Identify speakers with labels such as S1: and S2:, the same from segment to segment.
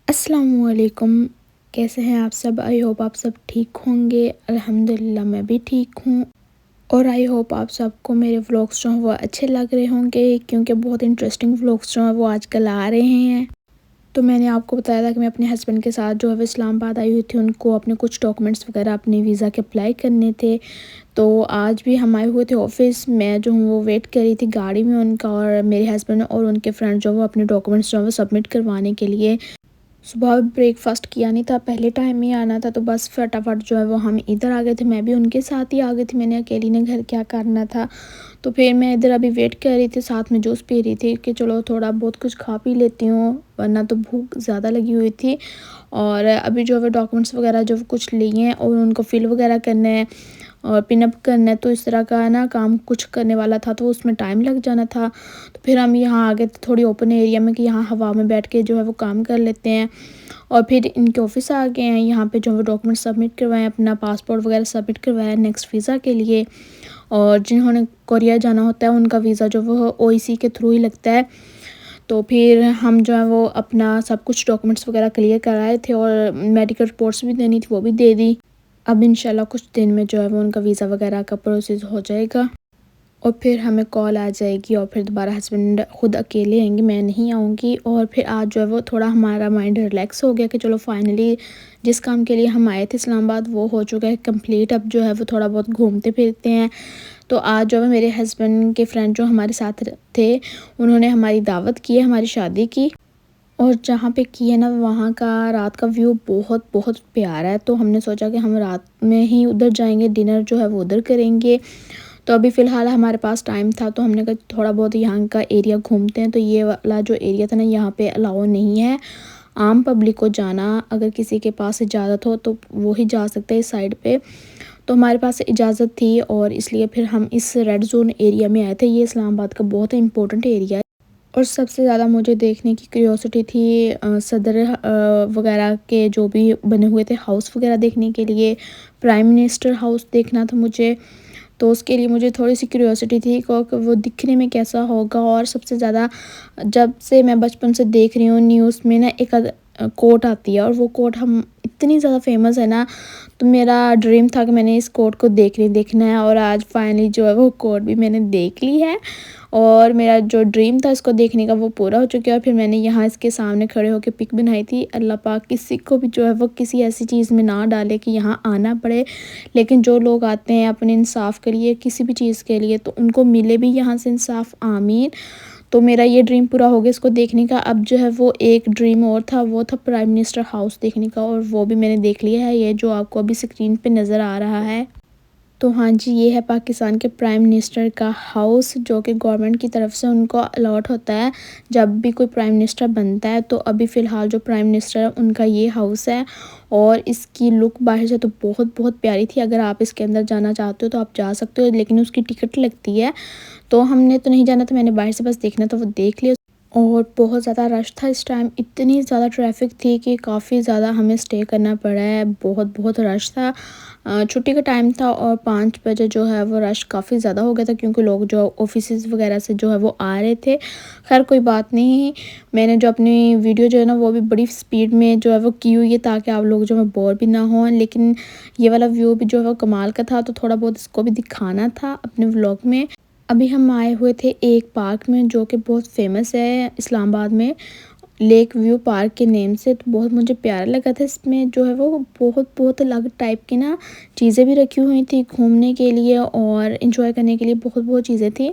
S1: अस्सलामुअलैकुम। कैसे हैं आप सब? आई होप आप सब ठीक होंगे। अल्हम्दुलिल्लाह मैं भी ठीक हूँ। और आई होप आप सबको मेरे व्लॉग्स जो हैं वो अच्छे लग रहे होंगे, क्योंकि बहुत इंटरेस्टिंग व्लॉग्स जो हैं वो आजकल आ रहे हैं। तो मैंने आपको बताया था कि मैं अपने हस्बैंड के साथ जो है वो इस्लामाबाद आई हुई थी, उनको अपने कुछ डॉक्यूमेंट्स वगैरह अपने वीज़ा के अप्लाई करने थे। तो आज भी हम आए हुए थे ऑफिस। मैं जो हूँ वो वेट कर रही थी गाड़ी में उनका, और मेरे हस्बैंड और उनके फ्रेंड जो वो अपने डॉक्यूमेंट्स जो है वो सबमिट करवाने के लिए। सुबह ब्रेकफास्ट किया नहीं था, पहले टाइम ही आना था, तो बस फटाफट जो है वो हम इधर आ गए थे। मैं भी उनके साथ ही आ गई थी, मैंने अकेली ने घर क्या करना था। तो फिर मैं इधर अभी वेट कर रही थी, साथ में जूस पी रही थी कि चलो थोड़ा बहुत कुछ खा पी लेती हूँ, वरना तो भूख ज़्यादा लगी हुई थी। और अभी जो है डॉक्यूमेंट्स वगैरह जो कुछ लिए हैं और उनको फिल वगैरह करना है और पिनअप करना है, तो इस तरह का ना काम कुछ करने वाला था, तो उसमें टाइम लग जाना था। तो फिर हम यहाँ आ गए थे थोड़ी ओपन एरिया में कि यहाँ हवा में बैठ के जो है वो काम कर लेते हैं। और फिर इनके ऑफिस आ गए हैं, यहाँ पे जो है डॉक्यूमेंट सबमिट करवाए, अपना पासपोर्ट वगैरह सबमिट करवाया नेक्स्ट वीज़ा के लिए। और जिन्होंने कोरिया जाना होता है उनका वीज़ा जो वो ओईसी के थ्रू ही लगता है। तो फिर हम जो है वो अपना सब कुछ डॉक्यूमेंट्स वगैरह क्लियर कराए थे, और मेडिकल रिपोर्ट्स भी देनी थी, वो भी दे दी। अब इंशाल्लाह कुछ दिन में जो है वो उनका वीज़ा वगैरह का प्रोसेस हो जाएगा, और फिर हमें कॉल आ जाएगी, और फिर दोबारा हस्बैंड खुद अकेले आएंगे, मैं नहीं आऊँगी। और फिर आज जो है वो थोड़ा हमारा माइंड रिलैक्स हो गया कि चलो फाइनली जिस काम के लिए हम आए थे इस्लामाबाद वो हो चुका है कंप्लीट। अब जो है वो थोड़ा बहुत घूमते फिरते हैं। तो आज जो है मेरे हस्बैंड के फ्रेंड जो हमारे साथ थे, उन्होंने हमारी दावत की है हमारी शादी की। और जहाँ पे की है ना, वहाँ का रात का व्यू बहुत बहुत प्यारा है। तो हमने सोचा कि हम रात में ही उधर जाएंगे, डिनर जो है वो उधर करेंगे। तो अभी फ़िलहाल हमारे पास टाइम था, तो हमने कहा थोड़ा बहुत यहाँ का एरिया घूमते हैं। तो ये वाला जो एरिया था ना, यहाँ पे अलाउ नहीं है आम पब्लिक को जाना। अगर किसी के पास इजाज़त हो तो वो ही जा सकते हैं इस साइड पे। तो हमारे पास इजाज़त थी, और इसलिए फिर हम इस रेड जोन एरिया में आए थे। ये इस्लामाबाद का बहुत इंपॉर्टेंट एरिया है। और सबसे ज़्यादा मुझे देखने की क्यूरियोसिटी थी सदर वगैरह के जो भी बने हुए थे हाउस वगैरह देखने के लिए। प्राइम मिनिस्टर हाउस देखना था मुझे, तो उसके लिए मुझे थोड़ी-सी क्यूरियोसिटी थी कि वो दिखने में कैसा होगा। और सबसे ज़्यादा जब से मैं बचपन से देख रही हूँ न्यूज़ में ना एक कोट आती है, और वो कोट हम इतनी ज़्यादा फेमस है ना, तो मेरा ड्रीम था कि मैंने इस कोट को देखना है। और आज फाइनली जो है वो कोट भी मैंने देख ली है, और मेरा जो ड्रीम था इसको देखने का वो पूरा हो चुका है। फिर मैंने यहाँ इसके सामने खड़े होकर पिक बनाई थी। अल्लाह पाक किसी को भी जो है वो किसी ऐसी चीज़ में ना डाले कि यहाँ आना पड़े, लेकिन जो लोग आते हैं अपने इंसाफ के लिए किसी भी चीज़ के लिए, तो उनको मिले भी यहाँ से इंसाफ, आमीन। तो मेरा ये ड्रीम पूरा हो गया इसको देखने का। अब जो है वो एक ड्रीम और था, वो था प्राइम मिनिस्टर हाउस देखने का, और वो भी मैंने देख लिया है, ये जो आपको अभी स्क्रीन पे नज़र आ रहा है। तो हाँ जी, ये है पाकिस्तान के प्राइम मिनिस्टर का हाउस, जो कि गवर्नमेंट की तरफ से उनको अलॉट होता है जब भी कोई प्राइम मिनिस्टर बनता है। तो अभी फ़िलहाल जो प्राइम मिनिस्टर है उनका ये हाउस है, और इसकी लुक बाहर से तो बहुत बहुत प्यारी थी। अगर आप इसके अंदर जाना चाहते हो तो आप जा सकते हो, लेकिन उसकी टिकट लगती है। तो हमने तो नहीं जाना था, मैंने बाहर से बस देखना था, वो देख लिया। और बहुत ज़्यादा रश था इस टाइम, इतनी ज़्यादा ट्रैफिक थी कि काफ़ी ज़्यादा हमें स्टे करना पड़ा है। बहुत बहुत रश था। छुट्टी का टाइम था, और 5 बजे जो है वो रश काफ़ी ज़्यादा हो गया था, क्योंकि लोग जो ऑफिसेज वगैरह से जो है वो आ रहे थे। खैर कोई बात नहीं, मैंने जो अपनी वीडियो जो है ना वो भी बड़ी स्पीड में जो है वो की हुई है, ताकि आप लोग जो है बोर भी ना हों। लेकिन ये वाला व्यू भी जो है वो कमाल का था, तो थोड़ा बहुत इसको भी दिखाना था अपने व्लॉग में। अभी हम आए हुए थे एक पार्क में, जो कि बहुत फेमस है इस्लामाबाद में, लेक व्यू पार्क के नेम से। तो बहुत मुझे प्यारा लगा था। इसमें जो है वो बहुत बहुत अलग टाइप की ना चीज़ें भी रखी हुई थी घूमने के लिए और इंजॉय करने के लिए, बहुत बहुत चीज़ें थी।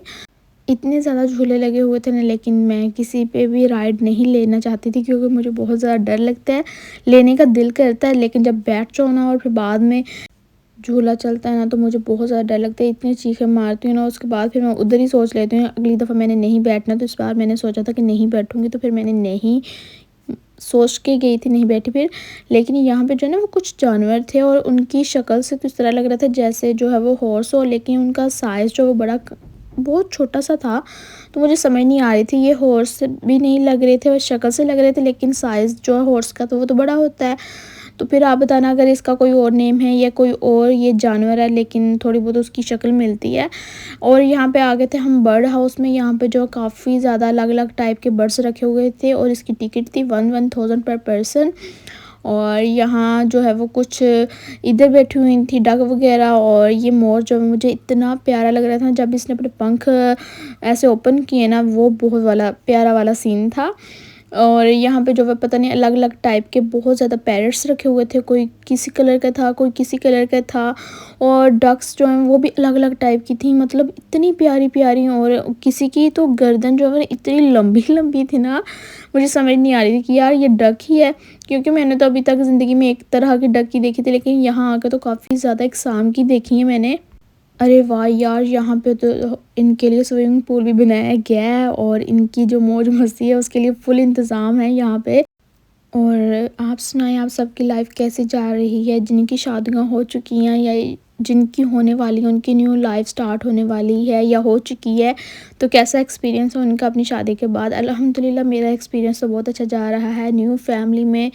S1: इतने ज़्यादा झूले लगे हुए थे ना, लेकिन मैं किसी पे भी राइड नहीं लेना चाहती थी, क्योंकि मुझे बहुत ज़्यादा डर लगता है। लेने का दिल करता है, लेकिन जब बैठ जाओ ना और फिर बाद में झूला चलता है ना, तो मुझे बहुत ज़्यादा डर लगता है। इतनी चीखें मारती हूँ ना, उसके बाद फिर मैं उधर ही सोच लेती हूँ अगली दफ़ा मैंने नहीं बैठना। तो इस बार मैंने सोचा था कि नहीं बैठूँगी, तो फिर मैंने नहीं सोच के गई थी, नहीं बैठी फिर। लेकिन यहाँ पे जो है ना वो कुछ जानवर थे, और उनकी शक्ल से तो इस तरह लग रहा था जैसे जो है वो हॉर्स हो, लेकिन उनका साइज़ जो वो बड़ा बहुत छोटा सा था। तो मुझे समझ नहीं आ रही थी, ये हॉर्स भी नहीं लग रहे थे और शक्ल से लग रहे थे, लेकिन साइज़ जो है हॉर्स का तो वो तो बड़ा होता है। तो फिर आप बताना अगर इसका कोई और नेम है या कोई और ये जानवर है, लेकिन थोड़ी बहुत उसकी शक्ल मिलती है। और यहाँ पे आ गए थे हम बर्ड हाउस में। यहाँ पे जो काफ़ी ज़्यादा अलग अलग टाइप के बर्ड्स रखे हुए थे और इसकी टिकट थी 1000 पर पर्सन। और यहाँ जो है वो कुछ इधर बैठी हुई थी डक वगैरह। और ये मोर जो मुझे इतना प्यारा लग रहा था जब इसने अपने पंख ऐसे ओपन किए ना, वो बहुत वाला प्यारा वाला सीन था। और यहाँ पे जो है पता नहीं अलग अलग टाइप के बहुत ज़्यादा पैरट्स रखे हुए थे, कोई किसी कलर का था, कोई किसी कलर का था। और डक्स जो हैं वो भी अलग अलग टाइप की थी, मतलब इतनी प्यारी प्यारी। और किसी की तो गर्दन जो है इतनी लंबी लंबी थी ना, मुझे समझ नहीं आ रही थी कि यार ये डक ही है, क्योंकि मैंने तो अभी तक ज़िंदगी में एक तरह की डक ही देखी थी, लेकिन यहाँ आकर तो काफ़ी ज़्यादा इकसाम की देखी है मैंने। अरे वाह यार, यहाँ पे तो इनके लिए स्विमिंग पूल भी बनाया गया है और इनकी जो मौज मस्ती है उसके लिए फुल इंतज़ाम है यहाँ पे। और आप सुनाएं, आप सबकी लाइफ कैसी जा रही है? जिनकी शादियाँ हो चुकी हैं या जिनकी होने वाली हैं, उनकी न्यू लाइफ स्टार्ट होने वाली है या हो चुकी है, तो कैसा एक्सपीरियंस है उनका अपनी शादी के बाद? अल्हम्दुलिल्लाह मेरा एक्सपीरियंस तो बहुत अच्छा जा रहा है न्यू फैमिली में।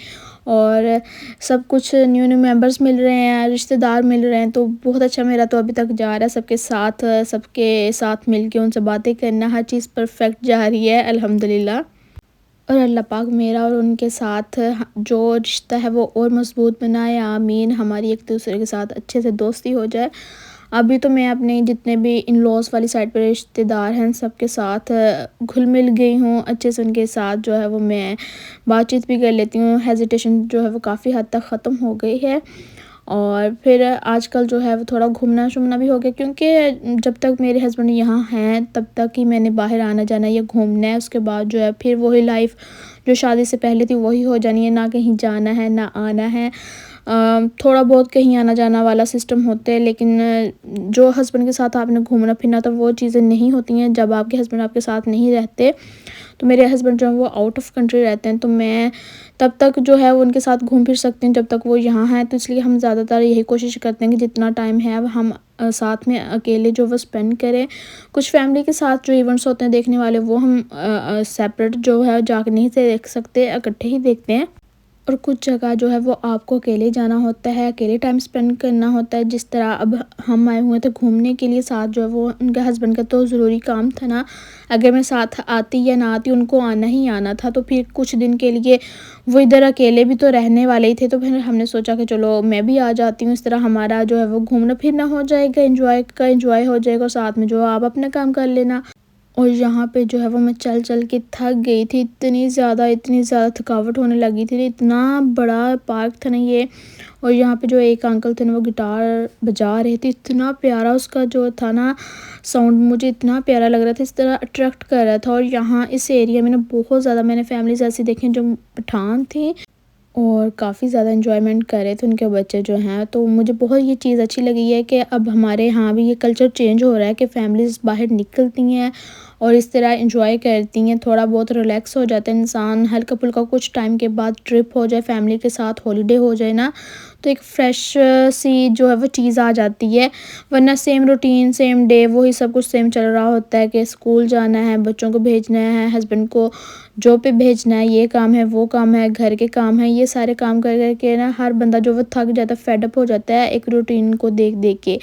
S1: और सब कुछ न्यू न्यू मेंबर्स मिल रहे हैं, रिश्तेदार मिल रहे हैं, तो बहुत अच्छा मेरा तो अभी तक जा रहा है। सबके साथ मिल के उनसे बातें करना, हर चीज़ परफेक्ट जा रही है अल्हम्दुलिल्लाह। और अल्लाह पाक मेरा और उनके साथ जो रिश्ता है वो और मज़बूत बनाए, आमीन। हमारी एक दूसरे के साथ अच्छे से दोस्ती हो जाए। अभी तो मैं अपने जितने भी इन लॉज वाली साइड पर रिश्तेदार हैं सबके साथ घुल मिल गई हूँ, अच्छे से उनके साथ जो है वो मैं बातचीत भी कर लेती हूँ। हेजिटेशन जो है वो काफ़ी हद तक ख़त्म हो गई है। और फिर आजकल जो है वो थोड़ा घूमना शूमना भी हो गया, क्योंकि जब तक मेरे हस्बैंड यहाँ हैं तब तक ही मैंने बाहर आना जाना या घूमना है। उसके बाद जो है फिर वही लाइफ जो शादी से पहले थी वही हो जानी है, ना कहीं जाना है ना आना है। थोड़ा बहुत कहीं आना जाना वाला सिस्टम होते हैं, लेकिन जो हस्बैंड के साथ आपने घूमना फिरना तो वो चीज़ें नहीं होती हैं जब आपके हस्बैंड आपके साथ नहीं रहते। तो मेरे हस्बैंड जो है वो आउट ऑफ कंट्री रहते हैं, तो मैं तब तक जो है वो उनके साथ घूम फिर सकती हूँ जब तक वो यहाँ हैं। तो इसलिए हम ज़्यादातर यही कोशिश करते हैं कि जितना टाइम है अब हम साथ में अकेले जो वो स्पेंड करें। कुछ फैमिली के साथ जो इवेंट्स होते हैं देखने वाले वो हम सेपरेट जो है जाकर नहीं देख सकते, इकट्ठे ही देखते हैं। और कुछ जगह जो है वो आपको अकेले जाना होता है, अकेले टाइम स्पेंड करना होता है। जिस तरह अब हम आए हुए थे घूमने के लिए साथ, जो है वो उनके हस्बैंड का तो ज़रूरी काम था ना, अगर मैं साथ आती या ना आती उनको आना ही आना था। तो फिर कुछ दिन के लिए वो इधर अकेले भी तो रहने वाले ही थे, तो फिर हमने सोचा कि चलो मैं भी आ जाती हूँ। इस तरह हमारा जो है वो घूमना फिरना हो जाएगा, इंजॉय हो जाएगा, और साथ में जो आप अपना काम कर लेना। और यहाँ पे जो है वो मैं चल चल के थक गई थी, इतनी ज़्यादा थकावट होने लगी थी। इतना बड़ा पार्क था ना ये। और यहाँ पे जो एक अंकल थे ना वो गिटार बजा रहे थे, इतना प्यारा उसका जो था ना साउंड, मुझे इतना प्यारा लग रहा था, इस तरह अट्रैक्ट कर रहा था। और यहाँ इस एरिया में ना बहुत ज़्यादा मैंने फैमिलीज ऐसी देखी जो पठान थी और काफ़ी ज़्यादा एंजॉयमेंट कर रहे थे उनके बच्चे जो हैं। तो मुझे बहुत ये चीज़ अच्छी लगी है कि अब हमारे यहाँ भी ये कल्चर चेंज हो रहा है कि फैमिलीज़ बाहर निकलती हैं और इस तरह एंजॉय करती हैं, थोड़ा बहुत रिलैक्स हो जाता है इंसान। हल्का फुल्का कुछ टाइम के बाद ट्रिप हो जाए फैमिली के साथ, हॉलीडे हो जाए ना, तो एक फ़्रेश सी जो है वो चीज़ आ जाती है। वरना सेम रूटीन सेम डे वही सब कुछ सेम चल रहा होता है कि स्कूल जाना है, बच्चों को भेजना है, हस्बैंड को जॉब पे भेजना है, ये काम है वो काम है, घर के काम है, ये सारे काम कर कर के ना हर बंदा जो वो थक जाता है, फेड अप हो जाता है एक रूटीन को देख देख के।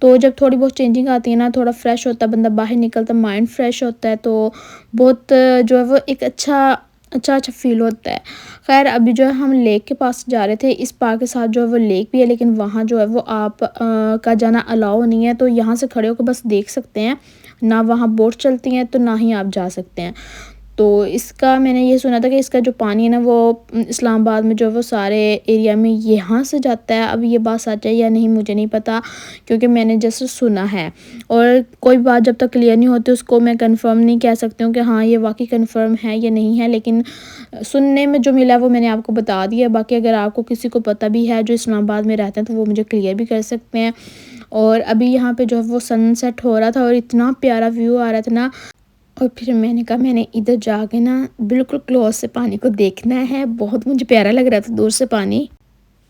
S1: तो जब थोड़ी बहुत चेंजिंग आती है ना, थोड़ा फ्रेश होता है बंदा, बाहर निकलता, माइंड फ्रेश होता है, तो बहुत जो है वो एक अच्छा फ़ील होता है। ख़ैर अभी जो है हम लेक के पास जा रहे थे, इस पार्क के साथ जो है वो लेक भी है, लेकिन वहाँ जो है वो आप का जाना अलाउ नहीं है, तो यहाँ से खड़े होकर बस देख सकते हैं। ना वहाँ बोट चलती हैं तो ना ही आप जा सकते हैं। तो इसका मैंने ये सुना था कि इसका जो पानी है ना वो इस्लामाबाद में जो है वो सारे एरिया में यहाँ से जाता है। अब ये बात सच है या नहीं मुझे नहीं पता, क्योंकि मैंने जैसे सुना है। और कोई बात जब तक क्लियर नहीं होती उसको मैं कंफर्म नहीं कह सकती हूँ कि हाँ ये वाकई कंफर्म है या नहीं है, लेकिन सुनने में जो मिला वो मैंने आपको बता दिया। बाकी अगर आपको किसी को पता भी है जो इस्लामाबाद में रहते हैं तो वो मुझे क्लियर भी कर सकते हैं। और अभी यहाँ पे जो है वो सनसेट हो रहा था और इतना प्यारा व्यू आ रहा था ना। और फिर मैंने कहा मैंने इधर जाके ना बिल्कुल क्लोज से पानी को देखना है, बहुत मुझे प्यारा लग रहा था दूर से पानी।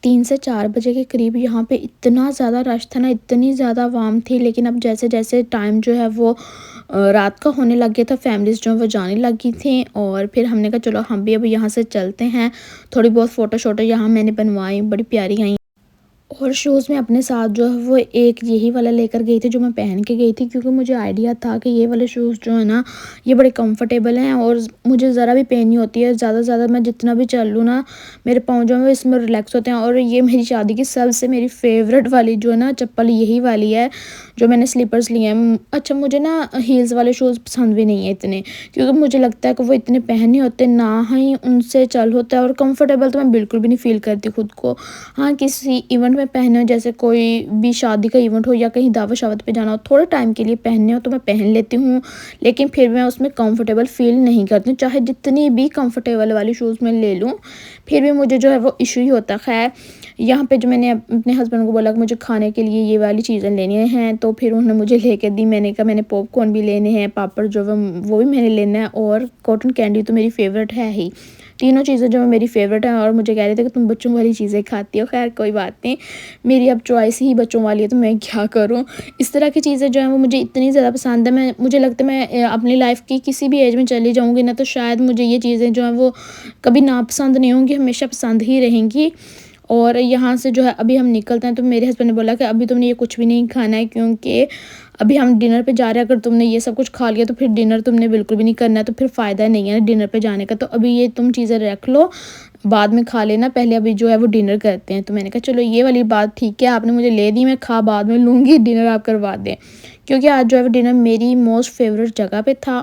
S1: 3 से 4 बजे के करीब यहाँ पे इतना ज़्यादा रश था ना, इतनी ज़्यादा आवाम थी। लेकिन अब जैसे जैसे टाइम जो है वो रात का होने लग गया था, फैमिलीज़ जो हैं वो जाने लगी थी और फिर हमने कहा चलो हम भी अब यहाँ से चलते हैं। थोड़ी बहुत फ़ोटो शोटो यहाँ मैंने बनवाई, बड़ी प्यारी आई। और शूज़ मैं अपने साथ जो है वो एक यही वाला लेकर गई थी जो मैं पहन के गई थी, क्योंकि मुझे आइडिया था कि ये वाले शूज़ जो है ना ये बड़े कंफर्टेबल हैं और मुझे ज़रा भी पेन नहीं होती है। ज़्यादा से ज़्यादा मैं जितना भी चल लूँ ना, मेरे पाँव जो है वो इसमें रिलैक्स होते हैं। और ये मेरी शादी की सबसे मेरी फेवरेट वाली जो है ना चप्पल यही वाली है जो मैंने स्लीपर्स लिए हैं। अच्छा, मुझे ना हील्स वाले शूज़ पसंद भी नहीं है इतने, क्योंकि मुझे लगता है कि वो इतने पहन नहीं होते, ना ही उनसे चल होता है और कंफर्टेबल तो मैं बिल्कुल भी नहीं फ़ील करती खुद को। हाँ, किसी इवेंट में पहने हो, जैसे कोई भी शादी का इवेंट हो या कहीं दावत-शावत पे जाना हो, थोड़े टाइम के लिए पहनने हो तो मैं पहन लेती हूँ, लेकिन फिर मैं उसमें कंफर्टेबल फ़ील नहीं करती हूँ। चाहे जितनी भी कंफर्टेबल वाली शूज़ मैं ले लूँ, फिर भी मुझे जो है वो इश्यू ही होता है। ख़ैर, यहाँ पे जो मैंने अपने हस्बैंड को बोला कि मुझे खाने के लिए ये वाली चीज़ें लेनी हैं, तो फिर उन्होंने मुझे लेके दी। मैंने कहा मैंने पॉपकॉर्न भी लेने हैं, पापड़ जो है वो भी मैंने लेना है और कॉटन कैंडी तो मेरी फ़ेवरेट है ही। तीनों चीज़ें जो मेरी फ़ेवरेट हैं और मुझे कह रहे थे कि तुम बच्चों वाली चीज़ें खाती हो। ख़ैर कोई बात नहीं, मेरी अब चॉइस ही बच्चों वाली है तो मैं क्या करूँ। इस तरह की चीज़ें जो हैं वो मुझे इतनी ज़्यादा पसंद है, मुझे लगता है मैं अपनी लाइफ़ की किसी भी एज में चली जाऊँगी ना, तो शायद मुझे ये चीज़ें जो हैं वो कभी नापसंद नहीं होंगी, हमेशा पसंद ही रहेंगी। और यहाँ से जो है अभी हम निकलते हैं तो मेरे हस्बैंड ने बोला कि अभी तुमने ये कुछ भी नहीं खाना है, क्योंकि अभी हम डिनर पे जा रहे हैं। अगर तुमने ये सब कुछ खा लिया तो फिर डिनर तुमने बिल्कुल भी नहीं करना है, तो फिर फ़ायदा नहीं है ना डिनर पे जाने का। तो अभी ये तुम चीज़ें रख लो, बाद में खा लेना, पहले अभी जो है वो डिनर करते हैं। तो मैंने कहा चलो ये वाली बात ठीक है, आपने मुझे ले दी, मैं खा बाद में लूँगी, डिनर आप करवा दें। क्योंकि आज जो है वो डिनर मेरी मोस्ट फेवरेट जगह पे था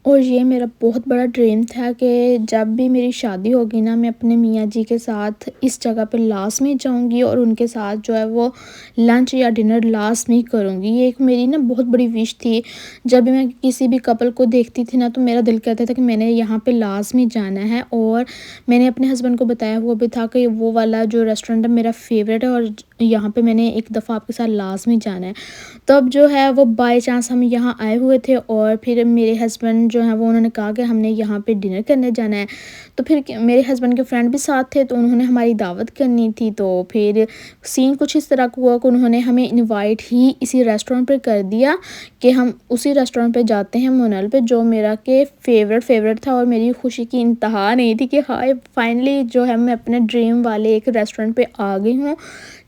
S1: और ये मेरा बहुत बड़ा ड्रीम था कि जब भी मेरी शादी होगी ना, मैं अपने मियाँ जी के साथ इस जगह पे लाज़मी जाऊँगी और उनके साथ जो है वो लंच या डिनर लाज़मी करूँगी। ये एक मेरी ना बहुत बड़ी विश थी। जब भी मैं किसी भी कपल को देखती थी ना, तो मेरा दिल कहता था कि मैंने यहाँ पे लाज़मी जाना है। और मैंने अपने हस्बैंड को बताया हुआ भी था कि वो वाला जो रेस्टोरेंट है मेरा फ़ेवरेट है और यहाँ पे मैंने एक दफ़ा आपके साथ लाज़मी जाना है। तब जो है वो बाय चांस हम यहाँ आए हुए थे और फिर मेरे हस्बैंड जो हैं वो उन्होंने कहा कि हमने यहाँ पे डिनर करने जाना है। तो फिर मेरे हस्बैंड के फ्रेंड भी साथ थे, तो उन्होंने हमारी दावत करनी थी। तो फिर सीन कुछ इस तरह का हुआ कि उन्होंने हमें इनवाइट ही इसी रेस्टोरेंट पे कर दिया कि हम उसी रेस्टोरेंट पे जाते हैं मोनल पे, जो मेरा के फ़ेवरेट था। और मेरी खुशी की इंतहा नहीं थी कि हाय फाइनली जो है मैं अपने ड्रीम वाले एक रेस्टोरेंट पे आ गई हूँ,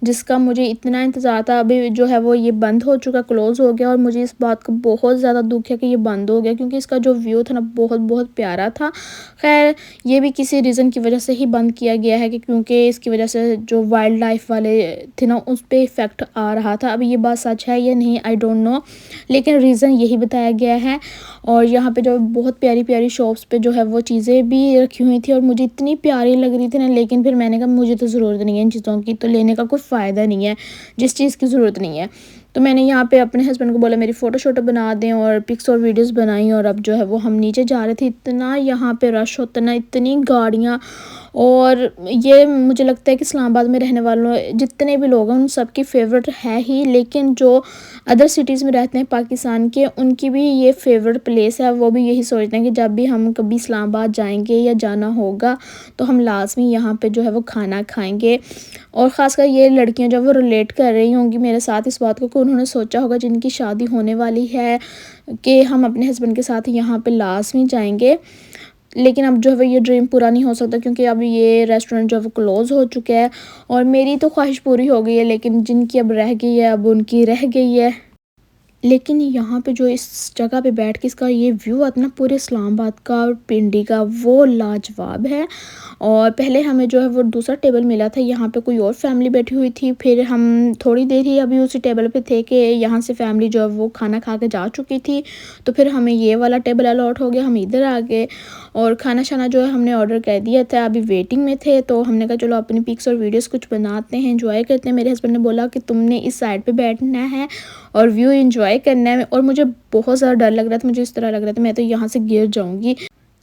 S1: जिसका मुझे इतना इंतज़ार था। अभी जो है वो ये बंद हो चुका, क्लोज़ हो गया और मुझे इस बात का बहुत ज़्यादा दुःख है कि ये बंद हो गया, क्योंकि इसका जो व्यू था ना बहुत प्यारा था। ख़ैर, ये भी किसी रीज़न की वजह से ही बंद किया गया है कि क्योंकि इसकी वजह से जो वाइल्ड लाइफ़ वाले थे ना उस पे इफ़ेक्ट आ रहा था। अब ये बात सच है या नहीं आई डोंट नो, लेकिन रीज़न यही बताया गया है। और यहाँ पे जो बहुत प्यारी शॉप्स पे जो है वो चीज़ें भी रखी हुई थी और मुझे इतनी प्यारी लग रही थी ना, लेकिन फिर मैंने कहा मुझे तो ज़रूरत नहीं है इन चीज़ों की, तो लेने का कोई फ़ायदा नहीं है जिस चीज़ की ज़रूरत नहीं है। तो मैंने यहाँ पे अपने हस्बैंड को बोला मेरी फ़ोटो शोटो बना दें और पिक्स और वीडियोस बनाई। और अब जो है वो हम नीचे जा रहे थे, इतना यहाँ पे रश होता ना, इतनी गाड़ियाँ। और ये मुझे लगता है कि इस्लामाबाद में रहने वालों जितने भी लोग हैं उन सब की फेवरेट है ही, लेकिन जो अदर सिटीज़ में रहते हैं पाकिस्तान के, उनकी भी ये फेवरेट प्लेस है। वो भी यही सोचते हैं कि जब भी हम कभी इस्लामाबाद जाएंगे या जाना होगा तो हम लाजमी यहाँ पे जो है वो खाना खाएंगे। और ख़ासकर ये लड़कियां जो वो रिलेट कर रही होंगी मेरे साथ इस बात को, कि उन्होंने सोचा होगा जिनकी शादी होने वाली है कि हम अपने हस्बैंड के साथ यहाँ पे लाजमी जाएंगे। लेकिन अब जो है वो ये ड्रीम पूरा नहीं हो सकता, क्योंकि अब ये रेस्टोरेंट जो है वो क्लोज़ हो चुका है। और मेरी तो ख्वाहिश पूरी हो गई है, लेकिन जिनकी अब रह गई है अब उनकी रह गई है। लेकिन यहाँ पे जो इस जगह पे बैठ के इसका ये व्यू आता है ना पूरे इस्लामाबाद का और पिंडी का, वो लाजवाब है। और पहले हमें जो है वो दूसरा टेबल मिला था, यहाँ पे कोई और फैमिली बैठी हुई थी। फिर हम थोड़ी देर ही अभी उसी टेबल पे थे कि यहाँ से फैमिली जो है वो खाना खा के जा चुकी थी। तो फिर हमें ये वाला टेबल अलॉट हो गया, हम इधर आ गए और खाना शाना जो है हमने ऑर्डर कर दिया था। अभी वेटिंग में थे तो हमने कहा चलो अपनी पिक्स और वीडियोस कुछ बनाते हैं, एंजॉय करते हैं। मेरे हस्बैंड ने बोला कि तुमने इस साइड पे बैठना है और व्यू एंजॉय करना है। और मुझे बहुत ज़्यादा डर लग रहा था, मुझे इस तरह लग रहा था मैं तो यहाँ से गिर जाऊँगी,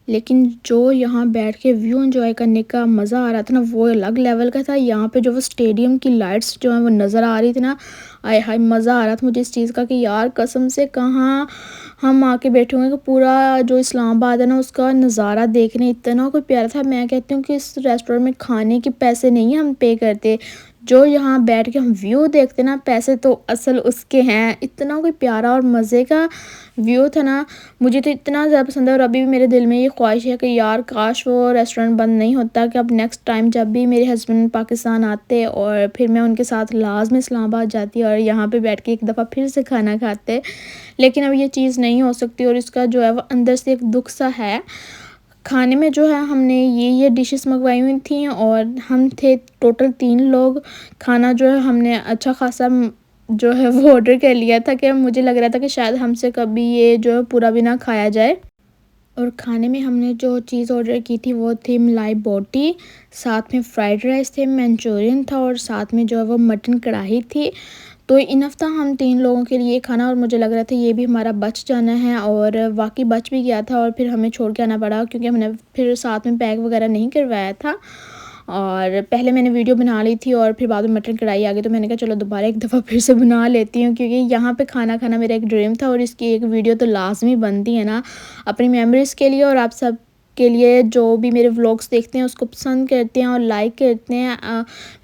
S1: लेकिन जो यहाँ बैठ के व्यू एंजॉय करने का मज़ा आ रहा था ना, वो अलग लेवल का था। यहाँ पे जो वो स्टेडियम की लाइट्स जो है वो नज़र आ रही थी ना, आय हाय मज़ा आ रहा था मुझे इस चीज़ का कि यार कसम से कहाँ हम आके बैठे हुए हैं कि पूरा जो इस्लामाबाद है ना उसका नज़ारा देखने इतना कोई प्यारा था। मैं कहती हूँ कि इस रेस्टोरेंट में खाने के पैसे नहीं हम पे करते, जो यहाँ बैठ के हम व्यू देखते ना, पैसे तो असल उसके हैं। इतना कोई प्यारा और मज़े का व्यू था ना, मुझे तो इतना ज़्यादा पसंद है। और अभी भी मेरे दिल में ये ख्वाहिश है कि यार काश वो रेस्टोरेंट बंद नहीं होता, कि अब नेक्स्ट टाइम जब भी मेरे हस्बैंड पाकिस्तान आते और फिर मैं उनके साथ लाजमी इस्लामाबाद जाती और यहाँ पे बैठ के एक दफ़ा फिर से खाना खाते। लेकिन अब ये चीज़ नहीं हो सकती और इसका जो है वो अंदर से एक दुख सा है। खाने में जो है हमने ये डिशेस मंगवाई हुई थी और हम थे टोटल 3 लोग। खाना जो है हमने अच्छा ख़ासा जो है वो ऑर्डर कर लिया था, कि मुझे लग रहा था कि शायद हमसे कभी ये जो है पूरा भी ना खाया जाए। और खाने में हमने जो चीज़ ऑर्डर की थी वो थी मलाई बोटी, साथ में फ्राइड राइस थे, मंचूरियन था और साथ में जो है वो मटन कढ़ाई थी। तो इनफ था हम 3 लोगों के लिए खाना, और मुझे लग रहा था ये भी हमारा बच जाना है, और वाक़ई बच भी गया था। और फिर हमें छोड़ के आना पड़ा, क्योंकि हमने फिर साथ में पैक वगैरह नहीं करवाया था। और पहले मैंने वीडियो बना ली थी और फिर बाद में मटन कढ़ाई आ गई, तो मैंने कहा चलो दोबारा एक दफ़ा फिर से बना लेती हूँ, क्योंकि यहाँ पे खाना खाना मेरा एक ड्रीम था और इसकी एक वीडियो तो लाज़मी बनती है ना, अपनी मेमोरीज़ के लिए और आप सब के लिए जो भी मेरे व्लॉग्स देखते हैं उसको पसंद करते हैं और लाइक करते हैं।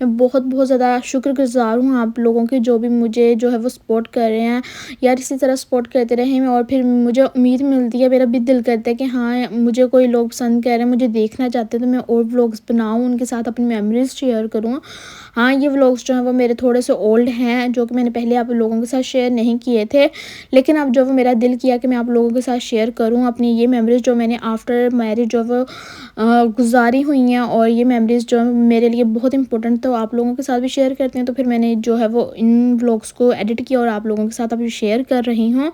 S1: मैं बहुत बहुत ज़्यादा शुक्रगुज़ार हूँ आप लोगों की, जो भी मुझे जो है वो सपोर्ट कर रहे हैं। यार इसी तरह सपोर्ट करते रहें और फिर मुझे उम्मीद मिलती है, मेरा भी दिल करता है कि हाँ मुझे कोई लोग पसंद कर रहे हैं, मुझे देखना चाहते हैं, तो मैं और व्लॉग्स बनाऊँ, उनके साथ अपनी मेमोरीज़ शेयर करूँ। हाँ, ये व्लॉग्स जो हैं वो मेरे थोड़े से ओल्ड हैं, जो कि मैंने पहले आप लोगों के साथ शेयर नहीं किए थे, लेकिन अब जो वो मेरा दिल किया कि मैं आप लोगों के साथ शेयर करूँ अपनी ये मेमोरीज़ जो मैंने आफ्टर मैरिज जो वो गुज़ारी हुई हैं। और ये मेमोरीज़ जो मेरे लिए बहुत इंपॉर्टेंट, तो आप लोगों के साथ भी शेयर करते हैं। तो फिर मैंने जो है वो इन व्लॉग्स को एडिट किया और आप लोगों के साथ अभी शेयर कर रही हूँ।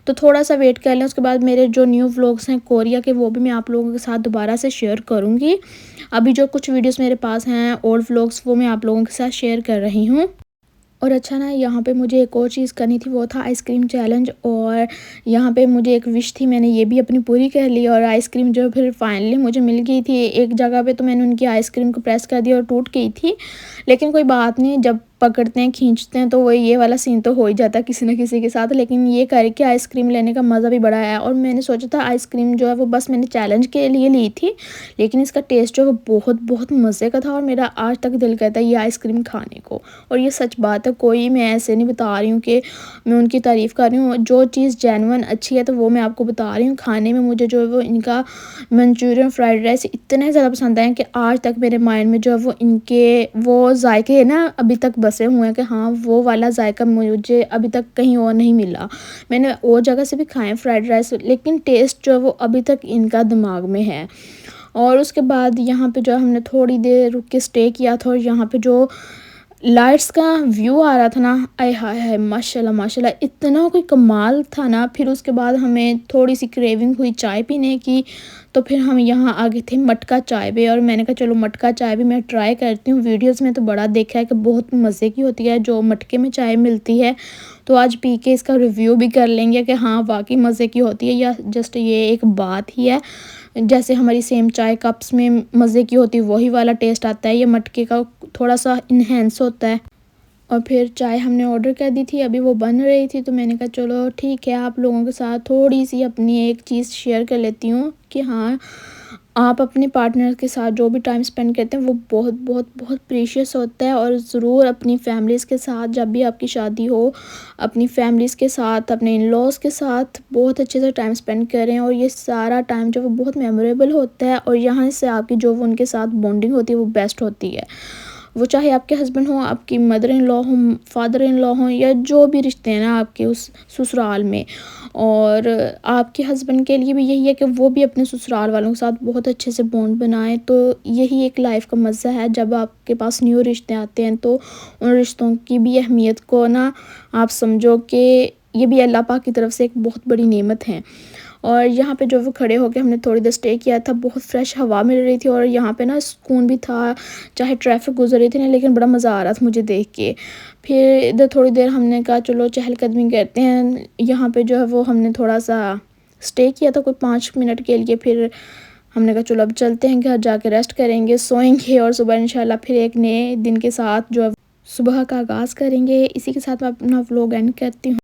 S1: तो थोड़ा-सा वेट कर लें, उसके बाद मेरे जो न्यू व्लॉग्स हैं कोरिया के, वो भी मैं आप लोगों के साथ दोबारा से शेयर करूँगी। अभी जो कुछ वीडियोज़ मेरे पास हैं ओल्ड व्लॉग्स, वो मैं आप लोगों के साथ शेयर कर रही हूँ। और अच्छा ना, यहाँ पे मुझे एक और चीज़ करनी थी, वो था आइसक्रीम चैलेंज। और यहाँ पे मुझे एक विश थी, मैंने ये भी अपनी पूरी कर ली और आइसक्रीम जो फिर फाइनली मुझे मिल गई थी। एक जगह पे तो मैंने उनकी आइसक्रीम को प्रेस कर दिया और टूट गई थी, लेकिन कोई बात नहीं, जब पकड़ते हैं खींचते हैं तो वो ये वाला सीन तो हो ही जाता है किसी न किसी के साथ। लेकिन ये करके आइसक्रीम लेने का मज़ा भी बड़ा है। और मैंने सोचा था आइसक्रीम जो है वो बस मैंने चैलेंज के लिए ली थी, लेकिन इसका टेस्ट जो है वो बहुत बहुत मज़े का था और मेरा आज तक दिल करता है ये आइसक्रीम खाने को। और ये सच बात है, कोई मैं ऐसे नहीं बता रही हूँ कि मैं उनकी तारीफ़ कर रही हूँ। जो चीज़ जेन्युइन अच्छी है तो वो मैं आपको बता रही हूँ। खाने में मुझे जो है वो इनका मंचूरियन फ्राइड राइस इतने ज़्यादा पसंद आए कि आज तक मेरे माइंड में जो है वो इनके वो जायके ना अभी तक बसे हुए हैं, कि हाँ वो वाला जायका मुझे अभी तक कहीं और नहीं मिला। मैंने और जगह से भी खाए फ्राइड राइस, लेकिन टेस्ट जो है वो अभी तक इनका दिमाग में है। और उसके बाद यहाँ पे जो हमने थोड़ी देर रुक के स्टे किया था, और यहाँ पे जो लाइट्स का व्यू आ रहा था ना, आय हाय हाय माशाल्लाह माशाल्लाह, इतना कोई कमाल था ना। फिर उसके बाद हमें थोड़ी सी क्रेविंग हुई चाय पीने की, तो फिर हम यहाँ आ गए थे मटका चाय पे। और मैंने कहा चलो मटका चाय भी मैं ट्राई करती हूँ। वीडियोस में तो बड़ा देखा है कि बहुत मज़े की होती है जो मटके में चाय मिलती है, तो आज पी के इसका रिव्यू भी कर लेंगे कि हाँ वाकई मज़े की होती है या जस्ट ये एक बात ही है। जैसे हमारी सेम चाय कप्स में मज़े की होती है वही वाला टेस्ट आता है, ये मटके का थोड़ा सा इन्हेंस होता है। और फिर चाय हमने ऑर्डर कर दी थी, अभी वो बन रही थी, तो मैंने कहा चलो ठीक है आप लोगों के साथ थोड़ी सी अपनी एक चीज़ शेयर कर लेती हूँ कि हाँ आप अपने पार्टनर के साथ जो भी टाइम स्पेंड करते हैं वो बहुत बहुत बहुत प्रीशियस होता है। और ज़रूर अपनी फैमिलीज़ के साथ जब भी आपकी शादी हो, अपनी फैमिलीज़ के साथ, अपने इन लॉज़ के साथ बहुत अच्छे से टाइम स्पेंड करें। और ये सारा टाइम जो वो बहुत मेमोरेबल होता है, और यहाँ से आपकी जो वो उनके साथ बॉन्डिंग होती है वो बेस्ट होती है। वो चाहे आपके हस्बैंड हों, आपकी मदर इन लॉ हों, फादर इन लॉ हों, या जो भी रिश्ते हैं ना आपके उस ससुराल में। और आपके हस्बैंड के लिए भी यही है कि वो भी अपने ससुराल वालों के साथ बहुत अच्छे से बॉन्ड बनाएं। तो यही एक लाइफ का मज़ा है, जब आपके पास न्यू रिश्ते आते हैं तो उन रिश्तों की भी अहमियत को ना आप समझो कि ये भी अल्लाह पाक की तरफ से एक बहुत बड़ी नेमत है। और यहाँ पे जो वो खड़े होके हमने थोड़ी देर स्टे किया था, बहुत फ्रेश हवा मिल रही थी और यहाँ पे ना सुकून भी था, चाहे ट्रैफिक गुजर रही थी ना, लेकिन बड़ा मज़ा आ रहा था मुझे देख के। फिर इधर थोड़ी देर हमने कहा चलो चहलकदमी करते हैं, यहाँ पे जो है वो हमने थोड़ा सा स्टे किया था कोई 5 मिनट के लिए। फिर हमने कहा चलो अब चलते हैं घर, जाके रेस्ट करेंगे, सोएंगे और सुबह इंशाल्लाह फिर एक नए दिन के साथ जो है सुबह का आगाज़ करेंगे। इसी के साथ मैं अपना व्लॉग एंड करती हूँ।